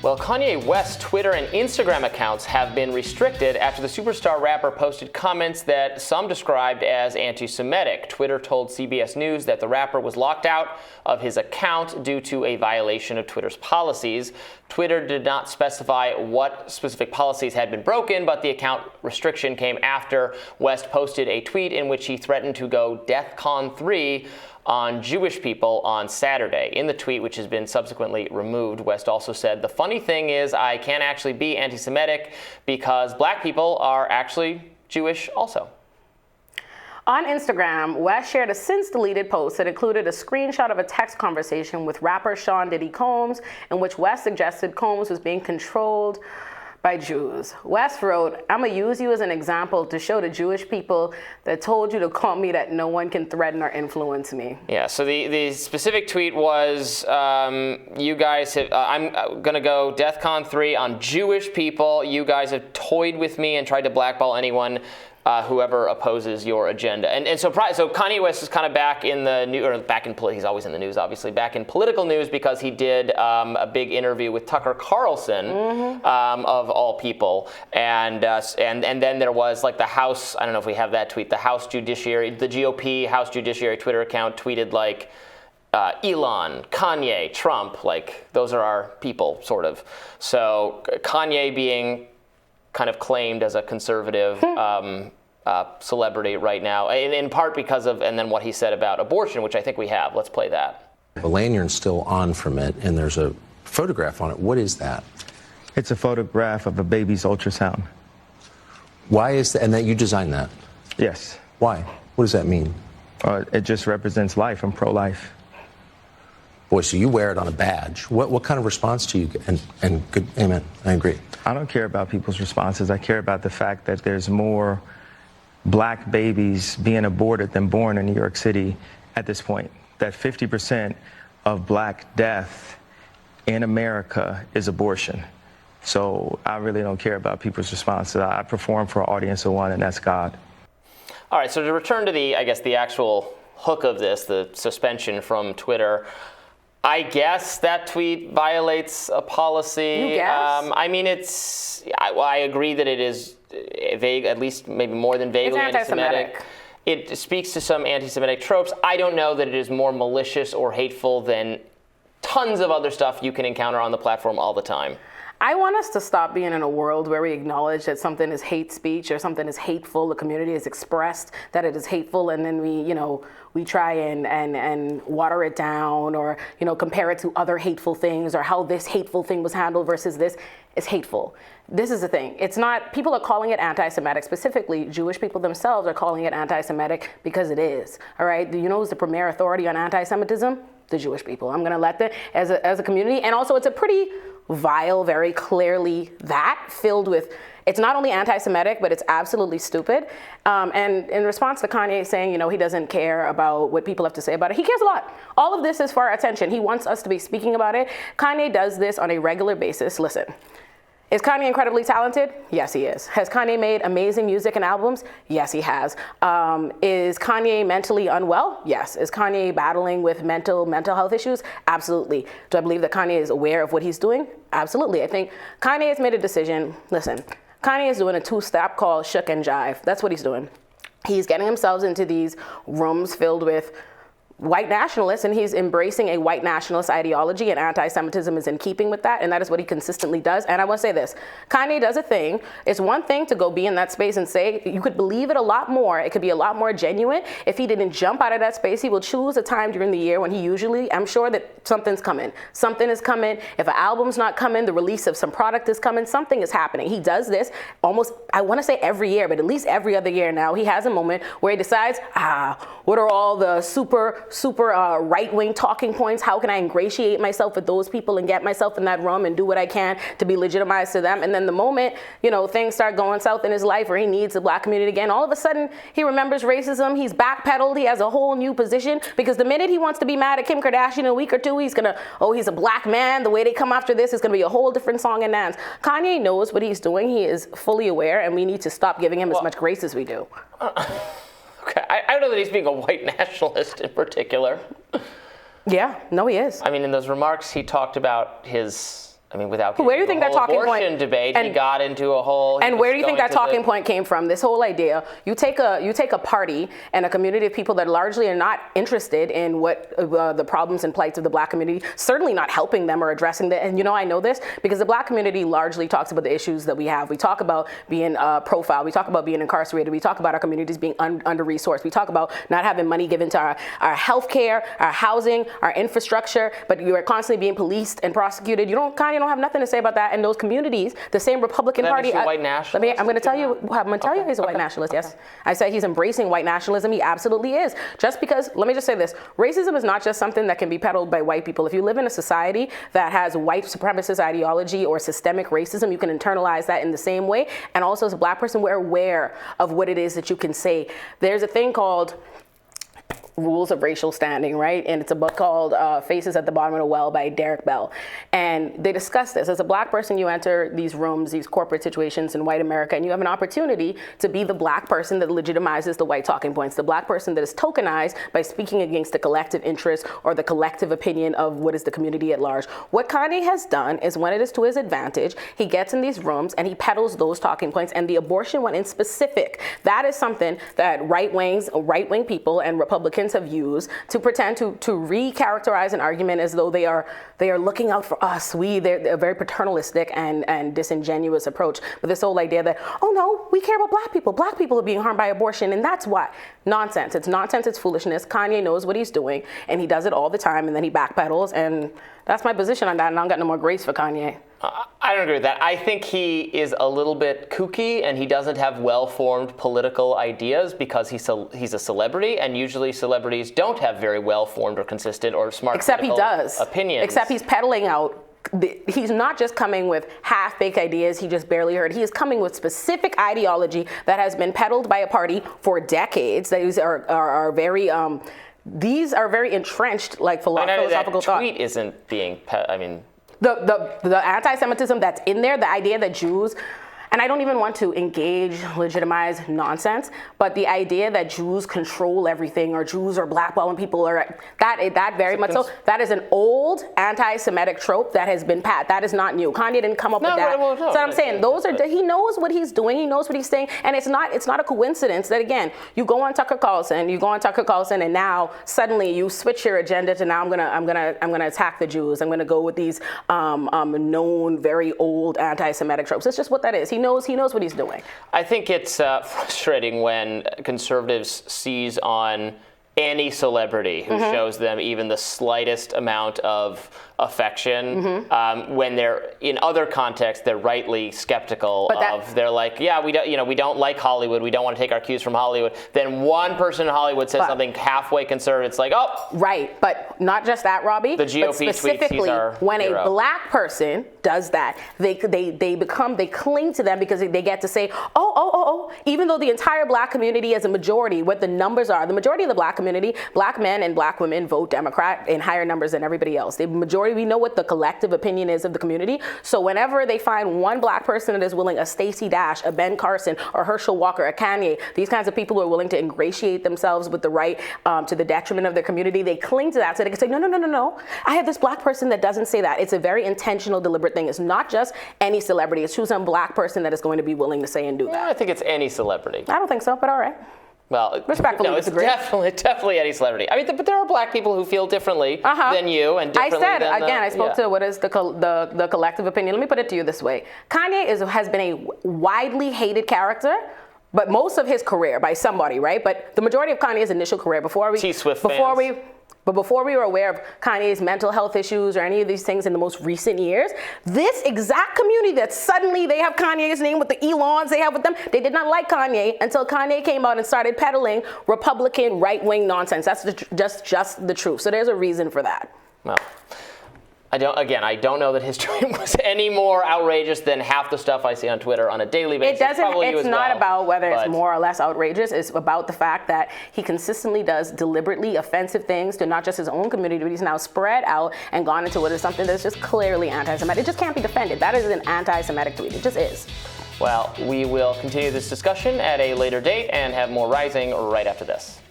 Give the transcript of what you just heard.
Well, Kanye West's Twitter and Instagram accounts have been restricted after the superstar rapper posted comments that some described as anti-Semitic. Twitter told CBS News that the rapper was locked out of his account due to a violation of Twitter's policies. Twitter did not specify what specific policies had been broken, but the account restriction came after West posted a tweet in which he threatened to go DEFCON 3 on Jewish people on Saturday. In the tweet, which has been subsequently removed, West also said, "The funny thing is I can't actually be anti-Semitic because black people are actually Jewish also." On Instagram, West shared a since-deleted post that included a screenshot of a text conversation with rapper Sean Diddy Combs, in which West suggested Combs was being controlled by Jews. West wrote, "I'm gonna use you as an example to show the Jewish people that told you to call me that no one can threaten or influence me." Yeah, so the specific tweet was, you guys have, I'm gonna go DEFCON 3 on Jewish people. You guys have toyed with me and tried to blackball anyone whoever opposes your agenda. And so Kanye West is kind of back in the news, or he's always in the news, obviously, back in political news because he did a big interview with Tucker Carlson, of all people. And then there was like the House, I don't know if we have that tweet, the House Judiciary, the GOP House Judiciary Twitter account tweeted like, Elon, Kanye, Trump, like those are our people, sort of. So Kanye being kind of claimed as a conservative celebrity right now, in part because of, and then what he said about abortion, which I think we have. Let's play that. The lanyard's still on from it, and there's a photograph on it. What is that? It's a photograph of a baby's ultrasound. Why is that? And that you designed that? Yes. Why? What does that mean? It just represents life. I'm pro-life. Boy, so you wear it on a badge. What kind of response do you get? And good, amen. I agree. I don't care about people's responses. I care about the fact that there's more black babies being aborted than born in New York City at this point. That 50% of black death in America is abortion. So I really don't care about people's responses. I perform for an audience of one, and that's God. All right, so to return to the actual hook of this, the suspension from Twitter, I guess that tweet violates a policy. You guess? I mean, I agree that it is vague, at least maybe more than vaguely anti-Semitic. It speaks to some anti-Semitic tropes. I don't know that it is more malicious or hateful than tons of other stuff you can encounter on the platform all the time. I want us to stop being in a world where we acknowledge that something is hate speech or something is hateful. The community has expressed that it is hateful, and then we try and water it down, or compare it to other hateful things, or how this hateful thing was handled versus this is hateful. This is the thing. It's not, people are calling it anti-Semitic. Specifically, Jewish people themselves are calling it anti-Semitic because it is. All right. Do you know who's the premier authority on anti-Semitism? The Jewish people. I'm going to let them as a community, and also it's a pretty vile, very clearly that, filled with, it's not only anti-Semitic, but it's absolutely stupid. And in response to Kanye saying, he doesn't care about what people have to say about it, he cares a lot. All of this is for our attention. He wants us to be speaking about it. Kanye does this on a regular basis. Listen. Is Kanye incredibly talented? Yes, he is. Has Kanye made amazing music and albums? Yes, he has. Is Kanye mentally unwell? Yes. Is Kanye battling with mental health issues? Absolutely. Do I believe that Kanye is aware of what he's doing? Absolutely. I think Kanye has made a decision. Listen, Kanye is doing a two-step called Shook and Jive. That's what he's doing. He's getting himself into these rooms filled with white nationalists, and he's embracing a white nationalist ideology, and anti-Semitism is in keeping with that, and that is what he consistently does. And I want to say this, Kanye does a thing. It's one thing to go be in that space and say, you could believe it a lot more. It could be a lot more genuine. If he didn't jump out of that space, he will choose a time during the year when he usually, I'm sure that something's coming. Something is coming. If an album's not coming, the release of some product is coming, something is happening. He does this almost, I want to say every year, but at least every other year now, he has a moment where he decides, what are all the super right-wing talking points? How can I ingratiate myself with those people and get myself in that room and do what I can to be legitimized to them? And then the moment, things start going south in his life, or he needs the black community again, all of a sudden he remembers racism. He's backpedaled. He has a whole new position, because the minute he wants to be mad at Kim Kardashian in a week or two, he's a black man. The way they come after this is going to be a whole different song and dance. Kanye knows what he's doing. He is fully aware, and we need to stop giving him as much grace as we do. Okay, I don't know that he's being a white nationalist in particular. Yeah, no, he is. I mean, in those remarks, he talked about his I mean, without getting where do you think into that a whole talking abortion point debate, he got into a whole. And where do you think that talking point came from? This whole idea, you take a party and a community of people that largely are not interested in what the problems and plights of the Black community, certainly not helping them or addressing them. And I know this because the Black community largely talks about the issues that we have. We talk about being profiled. We talk about being incarcerated. We talk about our communities being under-resourced. We talk about not having money given to our health care, our housing, our infrastructure, but you are constantly being policed and prosecuted. You don't have nothing to say about that in those communities. The same Republican Party. White nationalist? I'm going to tell you he's a white nationalist. Yes, I say he's embracing white nationalism. He absolutely is. Just because, let me just say this: racism is not just something that can be peddled by white people. If you live in a society that has white supremacist ideology or systemic racism, you can internalize that in the same way. And also, as a Black person, we're aware of what it is that you can say. There's a thing called Rules of Racial Standing, right? And it's a book called Faces at the Bottom of the Well by Derek Bell. And they discuss this. As a Black person, you enter these rooms, these corporate situations in white America, and you have an opportunity to be the Black person that legitimizes the white talking points, the Black person that is tokenized by speaking against the collective interest or the collective opinion of what is the community at large. What Kanye has done is, when it is to his advantage, he gets in these rooms and he peddles those talking points, and the abortion one in specific. That is something that right-wing people and Republicans have used to pretend to re-characterize an argument as though they are looking out for us. They're a very paternalistic and disingenuous approach. But this whole idea that, oh no, we care about Black people. Black people are being harmed by abortion, and that's why. Nonsense. It's nonsense. It's foolishness. Kanye knows what he's doing, and he does it all the time, and then he backpedals, and that's my position on that, and I don't got no more grace for Kanye. I don't agree with that. I think he is a little bit kooky, and he doesn't have well-formed political ideas because he's a celebrity, and usually celebrities don't have very well-formed or consistent or smart opinions. Except he's peddling out. He's not just coming with half-baked ideas he just barely heard. He is coming with specific ideology that has been peddled by a party for decades. These are very these are very entrenched, like philosophical thought. That tweet isn't being. The anti-Semitism that's in there, the idea that Jews, and I don't even want to legitimize nonsense, but the idea that Jews control everything or Jews are blackballing people, or that very much so, that is an old anti-Semitic trope that has been pat. That is not new. Kanye didn't come up with that. So what I'm saying, he knows what he's doing, he knows what he's saying, and it's not a coincidence that, again, you go on Tucker Carlson, and now suddenly you switch your agenda to, now I'm gonna attack the Jews. I'm gonna go with these known very old anti-Semitic tropes. It's just what that is. He knows what he's doing. I think it's frustrating when conservatives seize on any celebrity who shows them even the slightest amount of affection, when they're in other contexts they're rightly skeptical of. They're like, yeah, we don't like Hollywood. We don't want to take our cues from Hollywood. Then one person in Hollywood says something halfway conservative. It's like, oh, right. But not just that, Robbie. The GOP but specifically, when a Black person does that, they cling to them because they get to say, oh, even though the entire Black community is a majority, what the numbers are, the majority of the Black community, Black men and Black women vote Democrat in higher numbers than everybody else. The majority, we know what the collective opinion is of the community. So whenever they find one Black person that is willing, a Stacey Dash, a Ben Carson, or Herschel Walker, a Kanye, these kinds of people who are willing to ingratiate themselves with the right to the detriment of their community, they cling to that so they can say, no, I have this Black person that doesn't say that. It's a very intentional, deliberate thing. It's not just any celebrity. It's who's some Black person that is going to be willing to say and do that. I think it's any celebrity. I don't think so, but all right. Well, respectfully disagree. Definitely any celebrity. I mean, but there are Black people who feel differently than you, and differently I spoke to what is the collective opinion. Let me put it to you this way: Kanye has been a widely hated character, but most of his career by somebody, right? But the majority of Kanye's initial career before we were aware of Kanye's mental health issues or any of these things in the most recent years, this exact community that suddenly they have Kanye's name with the Elons they have with them, they did not like Kanye until Kanye came out and started peddling Republican right-wing nonsense. That's just the truth. So there's a reason for that. Well, I don't know that his tweet was any more outrageous than half the stuff I see on Twitter on a daily basis. It's not about whether it's more or less outrageous. It's about the fact that he consistently does deliberately offensive things to not just his own community, but he's now spread out and gone into what is something that's just clearly anti-Semitic. It just can't be defended. That is an anti-Semitic tweet. It just is. Well, we will continue this discussion at a later date and have more Rising right after this.